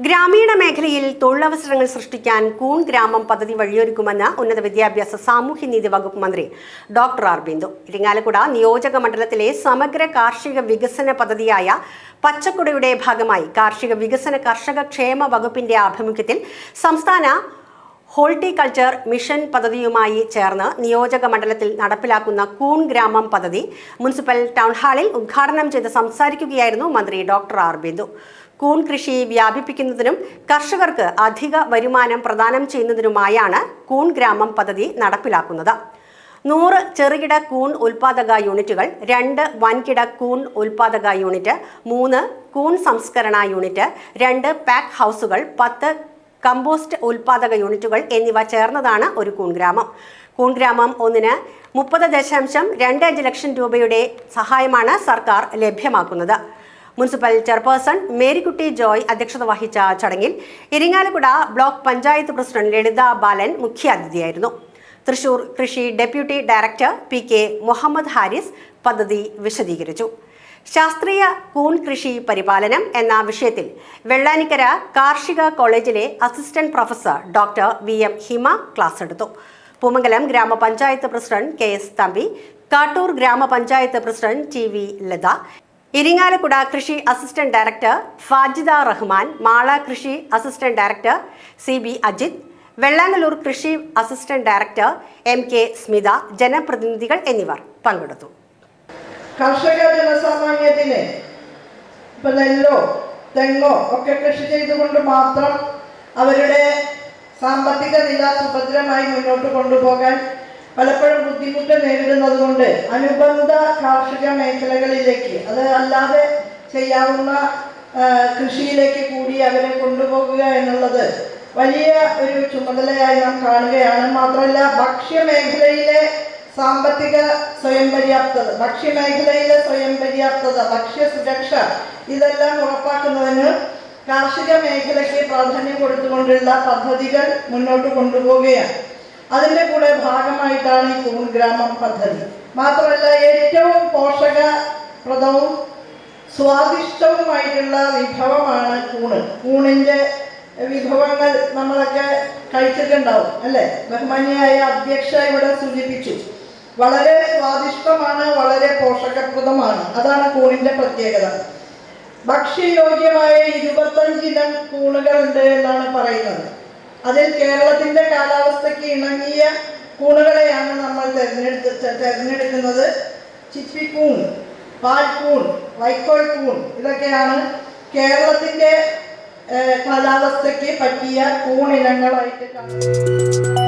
ഗ്രാമീണ മേഖലയിൽ തൊഴിലവസരങ്ങൾ സൃഷ്ടിക്കാൻ കൂൺ ഗ്രാമം പദ്ധതി വഴിയൊരുക്കുമെന്ന് ഉന്നത വിദ്യാഭ്യാസ സാമൂഹ്യനീതി വകുപ്പ് മന്ത്രി ഡോക്ടർ ആർ ബിന്ദു. ഇരിങ്ങാലക്കുട നിയോജക മണ്ഡലത്തിലെ സമഗ്ര കാർഷിക വികസന പദ്ധതിയായ പച്ചക്കുടയുടെ ഭാഗമായി കാർഷിക വികസന കർഷക ക്ഷേമ വകുപ്പിന്റെ ആഭിമുഖ്യത്തിൽ സംസ്ഥാന ഹോർട്ടിക്കൾച്ചർ മിഷൻ പദ്ധതിയുമായി ചേർന്ന് നിയോജക മണ്ഡലത്തിൽ നടപ്പിലാക്കുന്ന കൂൺ ഗ്രാമം പദ്ധതി മുനിസിപ്പൽ ടൗൺ ഹാളിൽ ഉദ്ഘാടനം ചെയ്ത് സംസാരിക്കുകയായിരുന്നു മന്ത്രി ഡോക്ടർ ആർ ബിന്ദു. കൂൺ കൃഷി വ്യാപിപ്പിക്കുന്നതിനും കർഷകർക്ക് അധിക വരുമാനം പ്രദാനം ചെയ്യുന്നതിനുമായാണ് കൂൺ ഗ്രാമം പദ്ധതി നടപ്പിലാക്കുന്നത്. 100 ചെറുകിട കൂൺ ഉൽപാദക യൂണിറ്റുകൾ, 2 വൻകിട കൂൺ ഉൽപാദക യൂണിറ്റ്, 3 കൂൺ സംസ്കരണ യൂണിറ്റ്, 2 പാക്ക് ഹൗസുകൾ, 10 കമ്പോസ്റ്റ് ഉൽപാദക യൂണിറ്റുകൾ എന്നിവ ചേർന്നതാണ് ഒരു കൂൺ ഗ്രാമം. കൂൺ ഗ്രാമം ഒന്നിന് 30.25 ലക്ഷം രൂപയുടെ സഹായമാണ് സർക്കാർ ലഭ്യമാക്കുന്നത്. മുനിസിപ്പൽ ചെയർപേഴ്സൺ മേരിക്കുട്ടി ജോയ് അധ്യക്ഷത വഹിച്ച ചടങ്ങിൽ ഇരിങ്ങാലക്കുട ബ്ലോക്ക് പഞ്ചായത്ത് പ്രസിഡന്റ് ലളിത ബാലൻ മുഖ്യാതിഥിയായിരുന്നു. തൃശൂർ കൃഷി deputy director PK Muhammad Haris പദ്ധതി വിശദീകരിച്ചു. ശാസ്ത്രീയ കൂൺ കൃഷി പരിപാലനം എന്ന വിഷയത്തിൽ വെള്ളാനിക്കര കാർഷിക കോളേജിലെ അസിസ്റ്റന്റ് പ്രൊഫസർ ഡോക്ടർ VM ഹിമ ക്ലാസ് എടുത്തു. പൂമംഗലം ഗ്രാമപഞ്ചായത്ത് പ്രസിഡന്റ് KS തമ്പി, കാട്ടൂർ ഗ്രാമപഞ്ചായത്ത് പ്രസിഡന്റ് TV ലത, ഇരിങ്ങാലക്കുട കൃഷി അസിസ്റ്റന്റ് ഡയറക്ടർ ഫാജിദ റഹ്മാൻ, മാള കൃഷി assistant director CB Ajith, Vellangallur കൃഷി അസിസ്റ്റന്റ് ഡയറക്ടർ MK സ്മിത, ജനപ്രതിനിധികൾ എന്നിവർ പങ്കെടുത്തു. കർഷക ജനസാമാന്യത്തിന് ഇപ്പൊ നെല്ലോ തെങ്ങോ ഒക്കെ കൃഷി ചെയ്തുകൊണ്ട് മാത്രം അവരുടെ സാമ്പത്തിക നില സുഭദ്രമായി മുന്നോട്ട് കൊണ്ടുപോകാൻ പലപ്പോഴും ബുദ്ധിമുട്ട് നേരിടുന്നത് കൊണ്ട് അനുബന്ധ കാർഷിക മേഖലകളിലേക്ക്, അത് അല്ലാതെ ചെയ്യാവുന്ന കൃഷിയിലേക്ക് കൂടി അവരെ കൊണ്ടുപോകുക എന്നുള്ളത് വലിയ ഒരു ചുമതലയായി നാം കാണുകയാണ്. മാത്രമല്ല ഭക്ഷ്യമേഖലയിലെ സാമ്പത്തിക സ്വയം പര്യാപ്തത, ഭക്ഷ്യമേഖലയിലെ സ്വയം പര്യാപ്തത, ഭക്ഷ്യ സുരക്ഷ ഇതെല്ലാം ഉറപ്പാക്കുന്നതിന് കാർഷിക മേഖലയ്ക്ക് പ്രാധാന്യം കൊടുത്തുകൊണ്ടുള്ള പദ്ധതികൾ മുന്നോട്ട് കൊണ്ടുപോവുകയാണ്. അതിൻ്റെ കൂടെ ഭാഗമായിട്ടാണ് ഈ കൂൺ ഗ്രാമം പദ്ധതി. മാത്രമല്ല ഏറ്റവും പോഷകപ്രദവും സ്വാദിഷ്ടവുമായിട്ടുള്ള വിഭവമാണ് കൂണ്. കൂണിൻ്റെ വിഭവങ്ങൾ നമ്മളൊക്കെ കഴിച്ചിട്ടുണ്ടാവും അല്ലേ? ബഹുമാന്യയായ അധ്യക്ഷ ഇവിടെ സൂചിപ്പിച്ചു. വളരെ സ്വാദിഷ്ടമാണ്, വളരെ പോഷകപ്രദമാണ്. അതാണ് കൂണിൻ്റെ പ്രത്യേകത. ഭക്ഷ്യയോഗ്യമായ 25 ഇനം കൂണുകളുണ്ട് എന്നാണ് പറയുന്നത്. അതിൽ കേരളത്തിൻ്റെ കാലാവസ്ഥയ്ക്ക് ഇണങ്ങിയ കൂണുകളെയാണ് നമ്മൾ തിരഞ്ഞെടുക്കുന്നത്. ചിപ്പിക്കൂൺ, പാൽക്കൂൺ, വൈക്കോൽ കൂൺ ഇതൊക്കെയാണ് കേരളത്തിൻ്റെ കാലാവസ്ഥയ്ക്ക് പറ്റിയ കൂണിനങ്ങളായിട്ട് കാണുന്നത്.